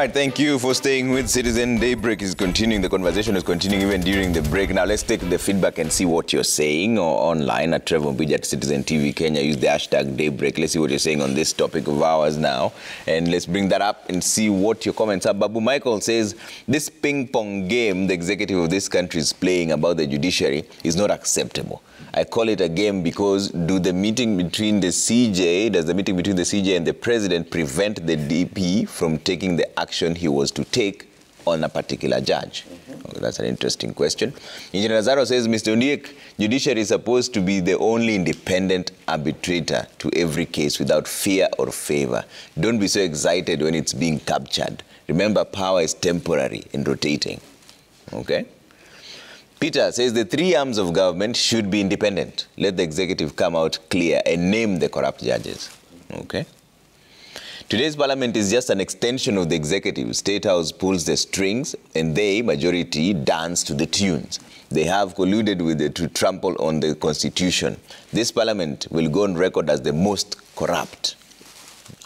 right, thank you for staying with Citizen. Daybreak is continuing. The conversation is continuing even during the break. Now, let's take the feedback and see what you're saying online at Trevor Mbija at Citizen TV Kenya. Use the hashtag Daybreak. Let's see what you're saying on this topic of ours now. And let's bring that up and see what your comments are. Babu Michael says, this ping-pong game the executive of this country is playing about the judiciary is not acceptable. I call it a game because does the meeting between the CJ and the president prevent the DP from taking the action he was to take on a particular judge? Okay, that's an interesting question. Engineer Nazaro says, Mr. Ondiek, judiciary is supposed to be the only independent arbitrator to every case without fear or favor. Don't be so excited when it's being captured. Remember, power is temporary and rotating. Okay? Peter says the three arms of government should be independent. Let the executive come out clear and name the corrupt judges. Okay? Today's parliament is just an extension of the executive. State House pulls the strings and they, majority, dance to the tunes. They have colluded with it to trample on the constitution. This parliament will go on record as the most corrupt.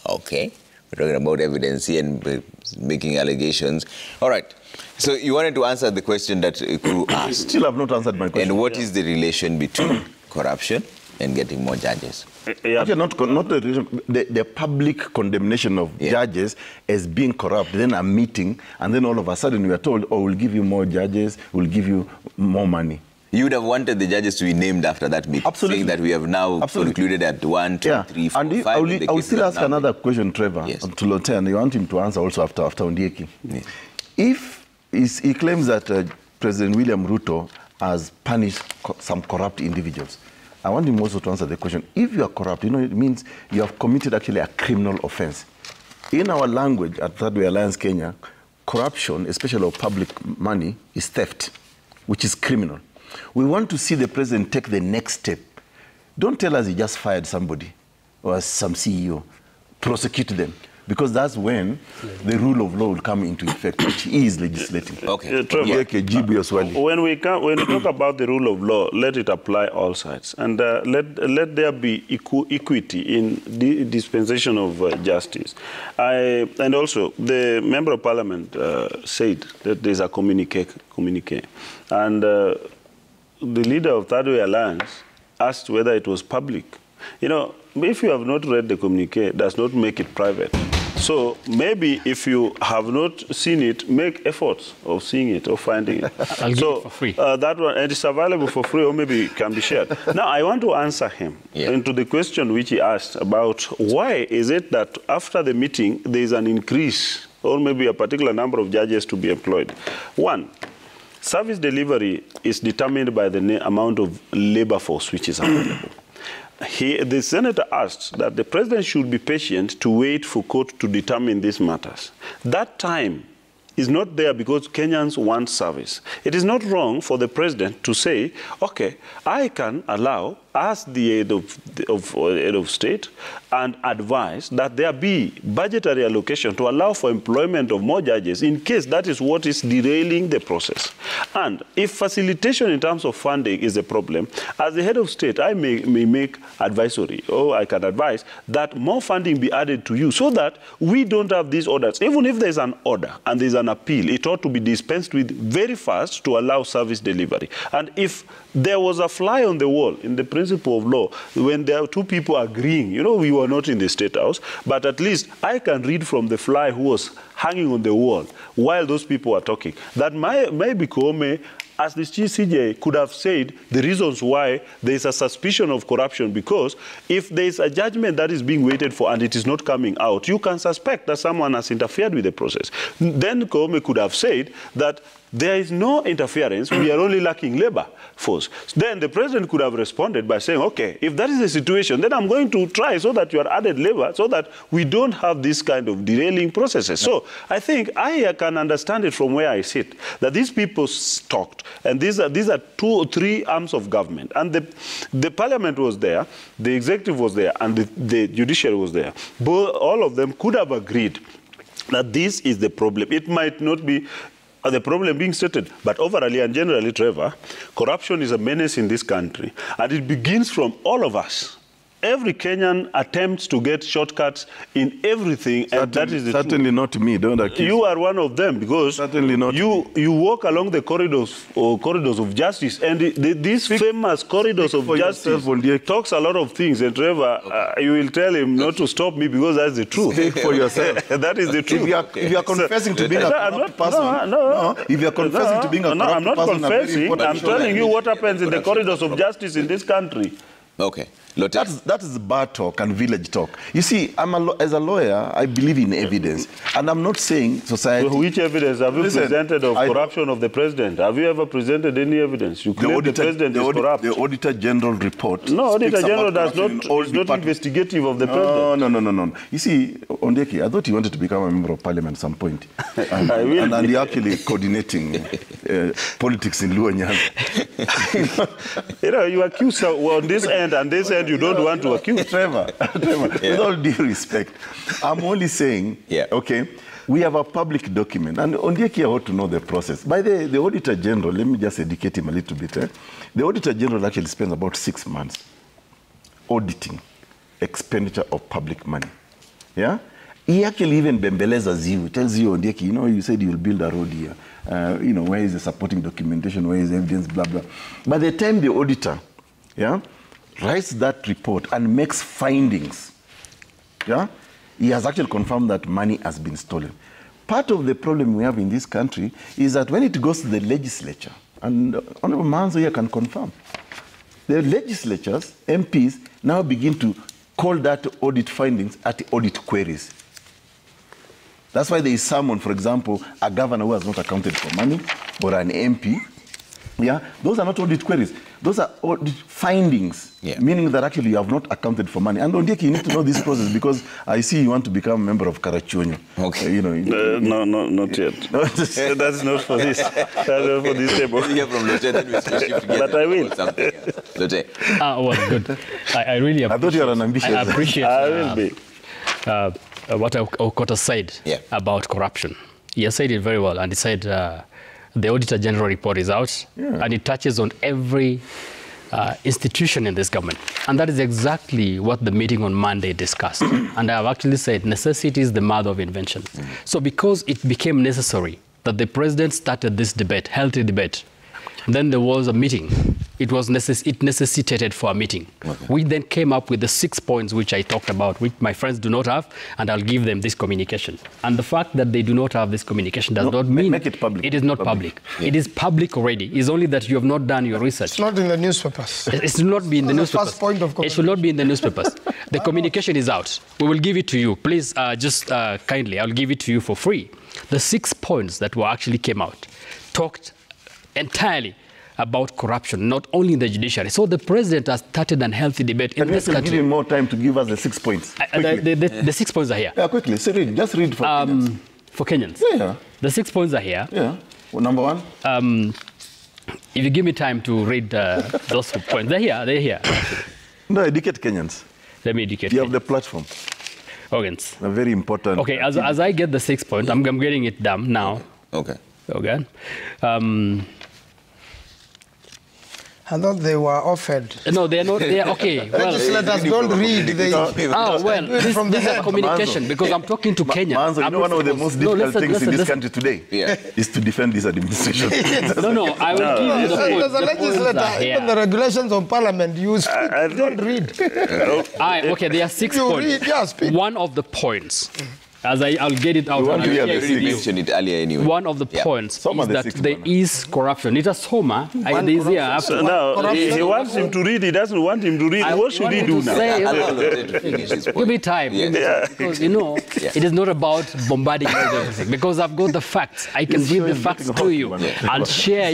Okay? We're talking about evidence here and making allegations. All right. So you wanted to answer the question that Kuru asked. Still have not answered my question. And what is the relation between corruption and getting more judges? Actually, not the relation, the public condemnation of judges as being corrupt, then a meeting, and then all of a sudden we are told, oh, we'll give you more judges, we'll give you more money. You would have wanted the judges to be named after that meeting. Absolutely. Saying that we have now concluded at 1, 2, 3, 4, and 5. I will still ask another question, Trevor, to Lotte, you want him to answer also after Ondieki. Yes. If he claims that President William Ruto has punished some corrupt individuals, I want him also to answer the question. If you are corrupt, you know, it means you have committed actually a criminal offense. In our language at Third Way Alliance Kenya, corruption, especially of public money, is theft, which is criminal. We want to see the president take the next step. Don't tell us he just fired somebody or some CEO. Prosecute them. Because that's when the rule of law will come into effect, which is legislating. Okay. When we talk about the rule of law, let it apply all sides. And let there be equity in the dispensation of justice. And also, the Member of Parliament said that there's a communique. And the leader of Third Way Alliance asked whether it was public. You know, if you have not read the communique, it does not make it private. So maybe if you have not seen it, make efforts of seeing it or finding it. I'll give it for free. That one, and it's available for free, or maybe it can be shared. Now, I want to answer him into the question which he asked about why is it that after the meeting there is an increase or maybe a particular number of judges to be employed. One, service delivery is determined by the amount of labor force which is available. The senator asked that the president should be patient to wait for court to determine these matters. That time is not there because Kenyans want service. It is not wrong for the president to say, okay, I can allow, as the head of state, and advise that there be budgetary allocation to allow for employment of more judges in case that is what is derailing the process. And if facilitation in terms of funding is a problem, as the head of state, I may make advisory, or I can advise that more funding be added to you so that we don't have these orders. Even if there's an order and there's an appeal, it ought to be dispensed with very fast to allow service delivery. And if there was a fly on the wall in the principle of law, when there are two people agreeing, you know, we were not in the State House, but at least I can read from the fly who was hanging on the wall while those people were talking, that maybe Koome, as the CJ, could have said the reasons why there is a suspicion of corruption, because if there is a judgment that is being waited for and it is not coming out, you can suspect that someone has interfered with the process. Then Koome could have said that there is no interference, we are only lacking labor force. Then the president could have responded by saying, okay, if that is the situation, then I'm going to try so that you are added labor so that we don't have this kind of derailing processes. So I think I can understand it from where I sit, that these people talked, and these are 2 or 3 arms of government. And the parliament was there, the executive was there, and the judiciary was there. All of them could have agreed that this is the problem. It might not be the problem being stated, but overall and generally, Trevor, corruption is a menace in this country, and it begins from all of us. every Kenyan attempts to get shortcuts in everything, and that is the certainly truth. not me. Don't accuse. You are one of them, because Certainly not you walk along the corridors of justice, and these famous corridors of justice talks a lot of things. And Trevor, you will tell him not to stop me, because that's the truth. Speak for yourself. That is the truth. If you are confessing to being a corrupt person, if you are confessing to being a corrupt I'm not person, confessing. I'm telling you what happens in the corridors of justice in this country. Okay. That is bar talk and village talk. You see, as a lawyer, I believe in evidence. And I'm not saying society... So which evidence have you presented of corruption of the president? Have you ever presented any evidence? You claim the president is corrupt. The Auditor General report... No, Auditor General is not investigative of the president. No. You see, Ondeki, I thought he wanted to become a member of parliament at some point. And he actually coordinating politics in Luanyang. You accuse on this end and this end, you don't want to accuse. Trevor, with all due respect, I'm only saying, okay, we have a public document, and Ondieki ought to know the process. By the Auditor General, let me just educate him a little bit. The Auditor General actually spends about 6 months auditing expenditure of public money. Yeah? He actually even bembelezes you, tells you, Ondieki, you said you'll build a road here. Where is the supporting documentation, where is the evidence, blah, blah. By the time the auditor, writes that report and makes findings, he has actually confirmed that money has been stolen. Part of the problem we have in this country is that when it goes to the legislature, and Honorable Manzo here can confirm, the legislatures, MPs, now begin to call that audit findings at audit queries. That's why there is someone, for example, a governor who has not accounted for money, or an MP. Those are not audit queries. Those are audit findings, meaning that actually you have not accounted for money. And Ondieki, you need to know this process, because I see you want to become a member of Karachuonyo. Okay. No, not yet. That's not for this. That's not for this table. But I will. Well, good. I really appreciate. I thought you are an ambitious. I appreciate. I will be. What Okota said about corruption. He has said it very well, and he said the Auditor General report is out, and it touches on every institution in this government. And that is exactly what the meeting on Monday discussed. And I have actually said necessity is the mother of invention. So because it became necessary that the president started this debate, healthy debate, then there was a meeting. It necessitated for a meeting. Okay. We then came up with the 6 points which I talked about, which my friends do not have, and I'll give them this communication. And the fact that they do not have this communication does not mean make it public. It is not public. Yeah. It is public already. It's only that you have not done your research. It's not in the newspapers. It should not be in the newspapers. First point of it should not be in the newspapers. The communication is out. We will give it to you. Please, just kindly, I'll give it to you for free. The 6 points that were actually came out talked entirely about corruption, not only in the judiciary. So the president has started an healthy debate in this country. Give him more time to give us the 6 points. The 6 points are here. Yeah, quickly. So just read for Kenyans. For Kenyans. Yeah. The 6 points are here. Yeah. Well, number one. If you give me time to read those points, they're here. They're here. No, educate Kenyans. Let me educate. You have the platform. Organs. A very important. Okay, as I get the 6 points, I'm getting it down now. Okay. Okay. I thought they were offered. No, they are not. They are okay. Well, legislators don't read. They this is a communication, because I'm talking to Kenya. Manzo, one of the most difficult things in this country today is to defend this administration. No, I will give you the point. As a legislator, even the regulations of parliament, you don't read. Okay, there are 6 points. Read, one of the points. I'll get it out. Mentioned it earlier anyway. One of the points is that there is corruption. It is Soma. He wants him to read. He doesn't want him to read. What should he do now? Give me time. Because, it is not about bombarding everything. Because I've got the facts. I can read the facts to you. I'll share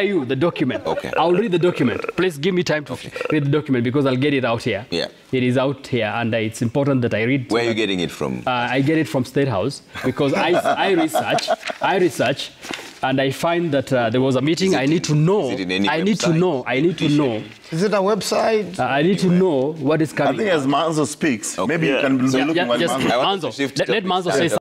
you the document. Okay. I'll read the document. Please give me time to read the document, because I'll get it out here. Yeah. It is out here, and it's important that I read. Where are you getting it from? I get it from State House, because I research, and I find that there was a meeting. I need to know. I need to know. Is it a website? I need to know what is coming. I think as Manzo speaks, maybe you can be looking at Manzo. Let Manzo say something.